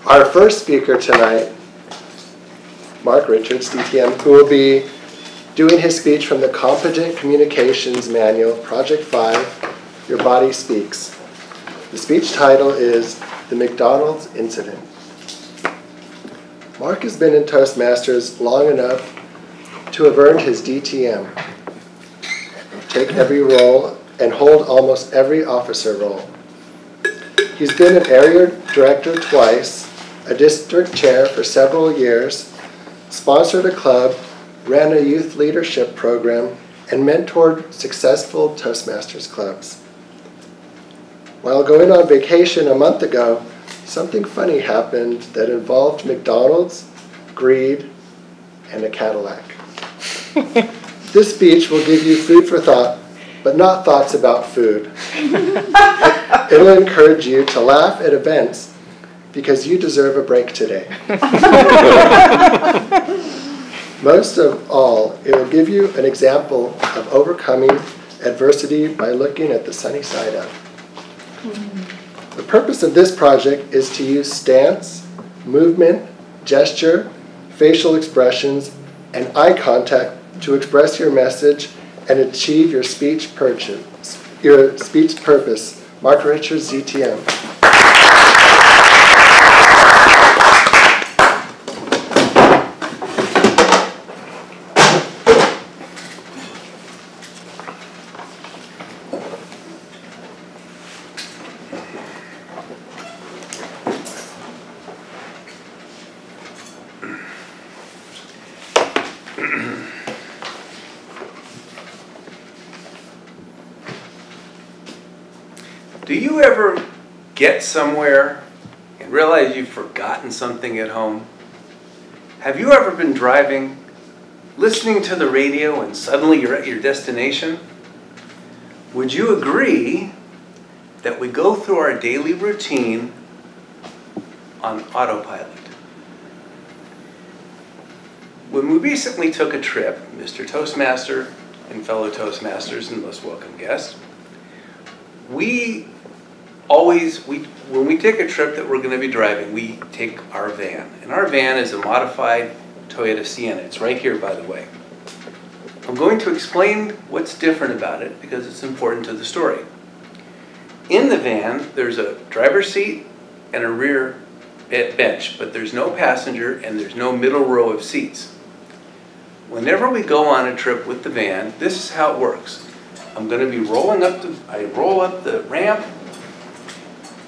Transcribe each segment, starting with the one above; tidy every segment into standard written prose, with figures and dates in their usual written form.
Our first speaker tonight, Mark Richards, DTM, who will be doing his speech from the Competent Communications Manual, Project 5, Your Body Speaks. The speech title is The McDonald's Incident. Mark has been in Toastmasters long enough to have earned his DTM, take every role, and hold almost every officer role. He's been an area director twice, a district chair for several years, sponsored a club, ran a youth leadership program, and mentored successful Toastmasters clubs. While going on vacation a month ago, something funny happened that involved McDonald's, greed, and a Cadillac. This speech will give you food for thought, but not thoughts about food. It'll encourage you to laugh at events because you deserve a break today. Most of all, it will give you an example of overcoming adversity by looking at the sunny side up. The purpose of this project is to use stance, movement, gesture, facial expressions, and eye contact to express your message and achieve your speech purpose. Mark Richards, DTM. Do you ever get somewhere and realize you've forgotten something at home? Have you ever been driving, listening to the radio, and suddenly you're at your destination? Would you agree that we go through our daily routine on autopilot? When we recently took a trip, Mr. Toastmaster and fellow Toastmasters and most welcome guests, when we take a trip that we're going to be driving, we take our van. And our van is a modified Toyota Sienna. It's right here, by the way. I'm going to explain what's different about it because it's important to the story. In the van, there's a driver's seat and a rear bench, but there's no passenger and there's no middle row of seats. Whenever we go on a trip with the van, this is how it works. I'm going to be I roll up the ramp,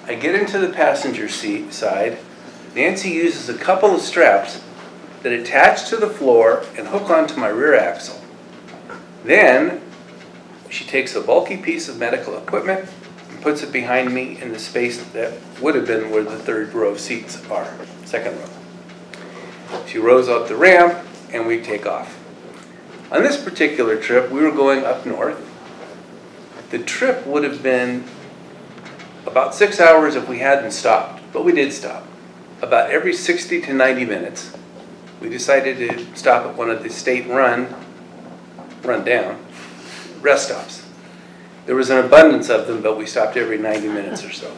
I get into the passenger seat side. Nancy uses a couple of straps that attach to the floor and hook onto my rear axle. Then she takes a bulky piece of medical equipment and puts it behind me in the space that would have been where the third row of seats are, second row. She rows up the ramp and we take off. On this particular trip, we were going up north. The trip would have been about 6 hours if we hadn't stopped, but we did stop. About every 60 to 90 minutes, we decided to stop at one of the state run down rest stops. There was an abundance of them, but we stopped every 90 minutes or so.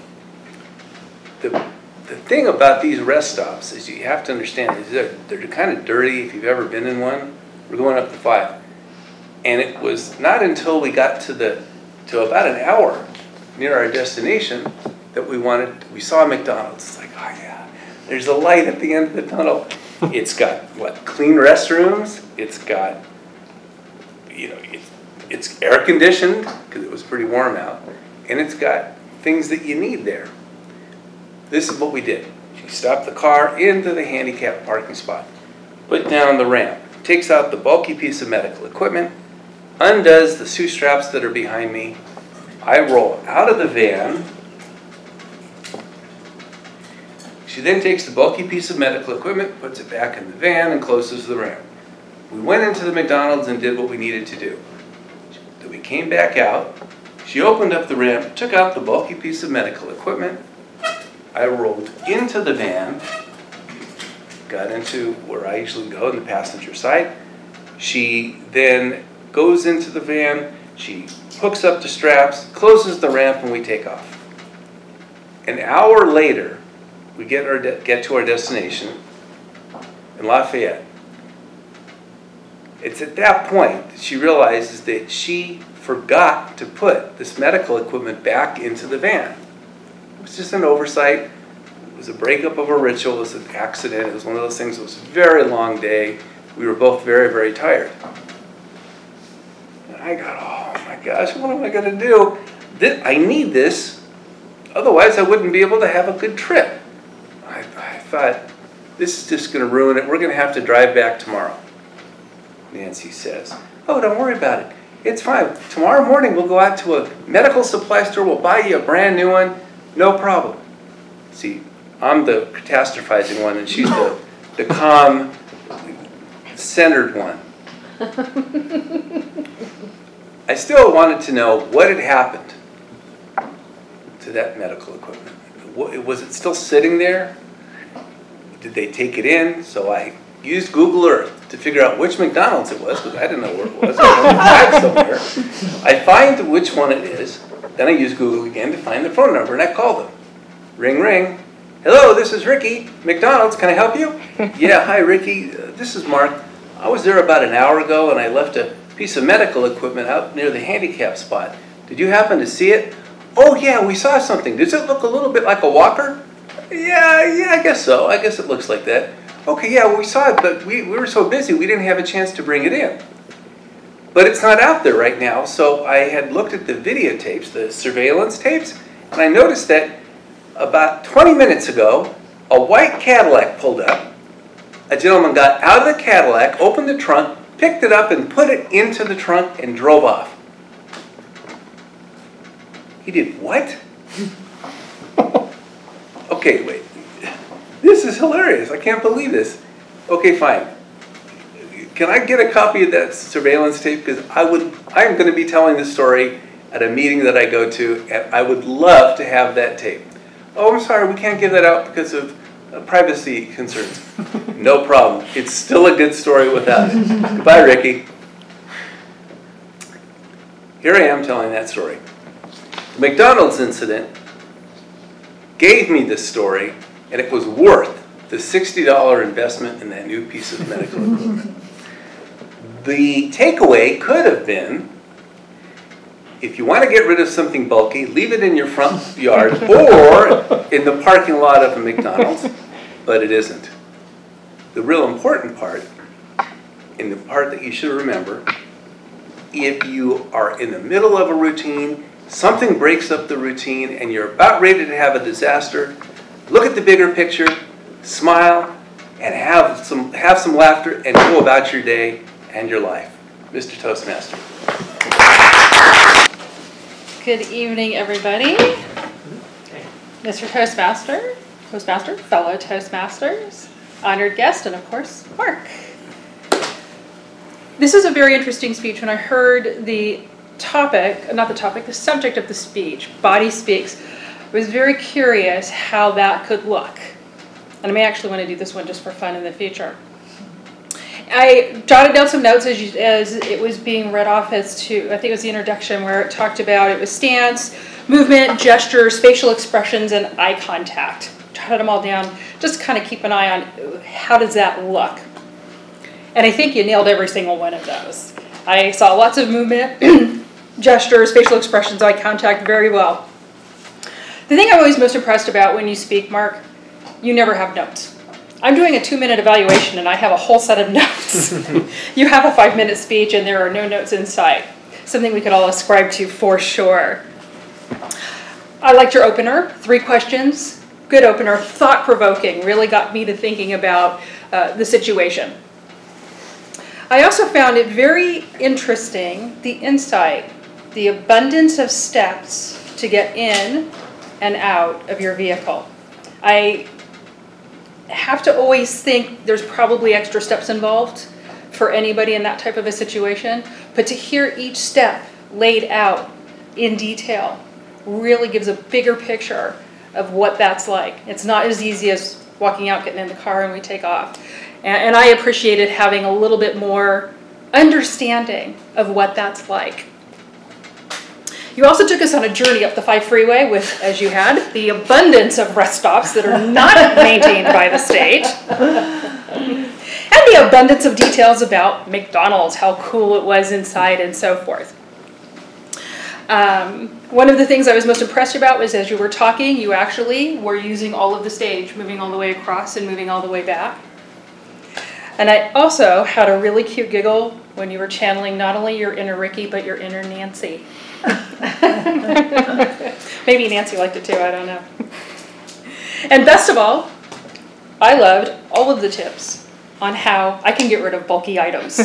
The thing about these rest stops is you have to understand is they're kind of dirty if you've ever been in one. We're going up to 5. And it was not until we got to about an hour near our destination that we saw McDonald's. It's like, oh yeah, there's a light at the end of the tunnel. It's got, clean restrooms. It's got, it's air conditioned because it was pretty warm out. And it's got things that you need there. This is what we did. She stopped the car into the handicapped parking spot, put down the ramp, takes out the bulky piece of medical equipment, undoes the shoe straps that are behind me. I roll out of the van. She then takes the bulky piece of medical equipment, puts it back in the van, and closes the ramp. We went into the McDonald's and did what we needed to do. Then we came back out. She opened up the ramp, took out the bulky piece of medical equipment. I rolled into the van, got into where I usually go in the passenger side. She then goes into the van, she hooks up the straps, closes the ramp, and we take off. An hour later, we get to our destination in Lafayette. It's at that point that she realizes that she forgot to put this medical equipment back into the van. It was just an oversight. It was a breakup of a ritual. It was an accident. It was one of those things. It was a very long day. We were both very, very tired. And I got, oh my gosh, what am I going to do? I need this. Otherwise, I wouldn't be able to have a good trip. I thought, this is just going to ruin it. We're going to have to drive back tomorrow. Nancy says, oh, don't worry about it. It's fine. Tomorrow morning, we'll go out to a medical supply store. We'll buy you a brand new one. No problem. See, I'm the catastrophizing one, and she's the calm, centered one. I still wanted to know what had happened to that medical equipment. Was it still sitting there? Did they take it in? So I used Google Earth to figure out which McDonald's it was, because I didn't know where it was. I was somewhere. I find which one it is. Then I use Google again to find the phone number, and I call them. Ring, ring. Hello, this is Ricky. McDonald's, can I help you? Yeah, hi, Ricky. This is Mark. I was there about an hour ago, and I left a piece of medical equipment out near the handicap spot. Did you happen to see it? Oh, yeah, we saw something. Does it look a little bit like a walker? Yeah, I guess so. I guess it looks like that. Okay, yeah, well, we saw it, but we were so busy, we didn't have a chance to bring it in. But it's not out there right now, so I had looked at the videotapes, the surveillance tapes, and I noticed that about 20 minutes ago, a white Cadillac pulled up. A gentleman got out of the Cadillac, opened the trunk, picked it up, and put it into the trunk and drove off. He did what? Okay, wait. This is hilarious. I can't believe this. Okay, fine. Can I get a copy of that surveillance tape? Because I'm going to be telling this story at a meeting that I go to, and I would love to have that tape. Oh, I'm sorry, we can't give that out because of privacy concerns. No problem. It's still a good story without it. Goodbye, Ricky. Here I am telling that story. The McDonald's incident gave me this story, and it was worth the $60 investment in that new piece of medical equipment. The takeaway could have been, if you want to get rid of something bulky, leave it in your front yard or in the parking lot of a McDonald's, but it isn't. The real important part, and the part that you should remember, if you are in the middle of a routine, something breaks up the routine, and you're about ready to have a disaster, look at the bigger picture, smile, and have some laughter, and go about your day and your life. Mr. Toastmaster. Good evening, everybody. Mr. Toastmaster, fellow Toastmasters, honored guest, and of course, Mark. This is a very interesting speech. When I heard the subject of the speech, Body Speaks, I was very curious how that could look. And I may actually want to do this one just for fun in the future. I jotted down some notes as it was being read off as to, I think it was the introduction where it talked about it was stance, movement, gestures, facial expressions, and eye contact. Jotted them all down, just kind of keep an eye on how does that look. And I think you nailed every single one of those. I saw lots of movement, gestures, facial expressions, eye contact very well. The thing I'm always most impressed about when you speak, Mark, you never have notes. I'm doing a 2-minute evaluation and I have a whole set of notes. You have a 5-minute speech and there are no notes inside. Something we could all ascribe to for sure. I liked your opener, 3 questions. Good opener, thought-provoking, really got me to thinking about the situation. I also found it very interesting, the insight, the abundance of steps to get in and out of your vehicle. I have to always think there's probably extra steps involved for anybody in that type of a situation, but to hear each step laid out in detail really gives a bigger picture of what that's like. It's not as easy as walking out, getting in the car, and we take off. And I appreciated having a little bit more understanding of what that's like. You also took us on a journey up the 5 freeway with, as you had, the abundance of rest stops that are not maintained by the state. And the abundance of details about McDonald's, how cool it was inside and so forth. One of the things I was most impressed about was as you were talking, you actually were using all of the stage, moving all the way across and moving all the way back. And I also had a really cute giggle when you were channeling not only your inner Ricky, but your inner Nancy. Maybe Nancy liked it too, I don't know. And best of all, I loved all of the tips on how I can get rid of bulky items.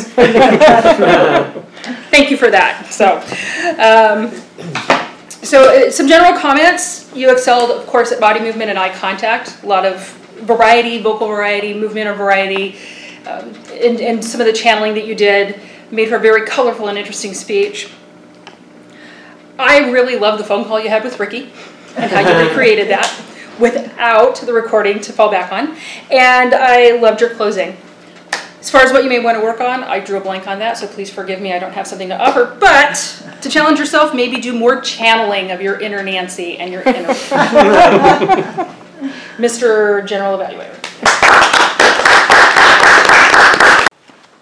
Thank you for that. So some general comments. You excelled, of course, at body movement and eye contact. A lot of variety, vocal variety, movement variety, and some of the channeling that you did made for a very colorful and interesting speech. I really loved the phone call you had with Ricky and how you recreated that without the recording to fall back on. And I loved your closing. As far as what you may want to work on, I drew a blank on that, so please forgive me, I don't have something to offer. But to challenge yourself, maybe do more channeling of your inner Nancy and your inner Mr. General Evaluator.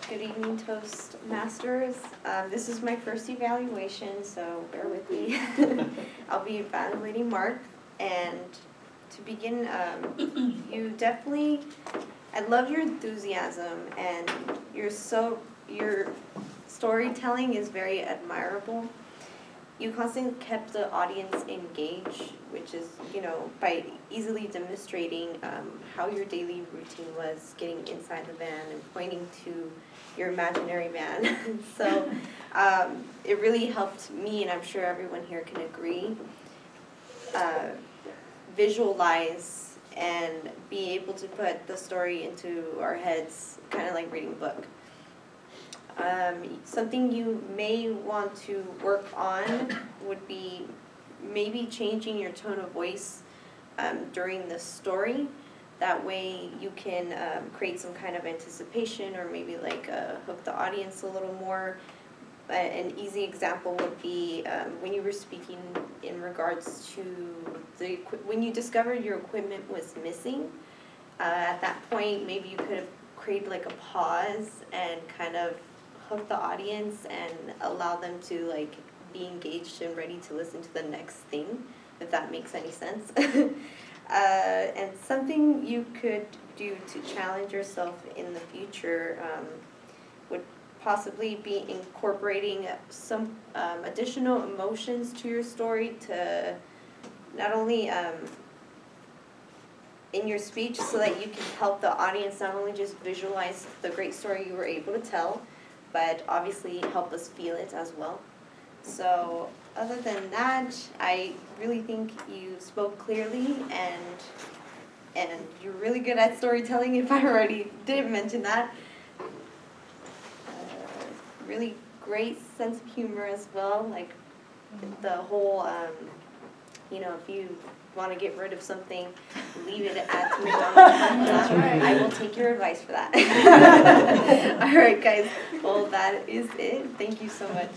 Good evening, Toastmasters. This is my first evaluation, so bear with me. I'll be evaluating Mark, and to begin, I love your enthusiasm, and your storytelling is very admirable. You constantly kept the audience engaged, which is, by easily demonstrating how your daily routine was, getting inside the van and pointing to your imaginary van. So it really helped me, and I'm sure everyone here can agree, visualize and be able to put the story into our heads, kind of like reading a book. Something you may want to work on would be maybe changing your tone of voice during the story. That way you can create some kind of anticipation, or maybe like hook the audience a little more. An easy example would be when you were speaking in regards to when you discovered your equipment was missing. At that point, maybe you could have created like a pause and kind of hook the audience and allow them to like be engaged and ready to listen to the next thing, if that makes any sense. And something you could do to challenge yourself in the future would possibly be incorporating some additional emotions to your story, to not only in your speech, so that you can help the audience not only just visualize the great story you were able to tell, but obviously help us feel it as well. So other than that, I really think you spoke clearly, and you're really good at storytelling, if I already didn't mention that. Really great sense of humor as well, like the whole, if you want to get rid of something, leave it at McDonald's. Right. I will take your advice for that. All right, guys. Well, that is it. Thank you so much.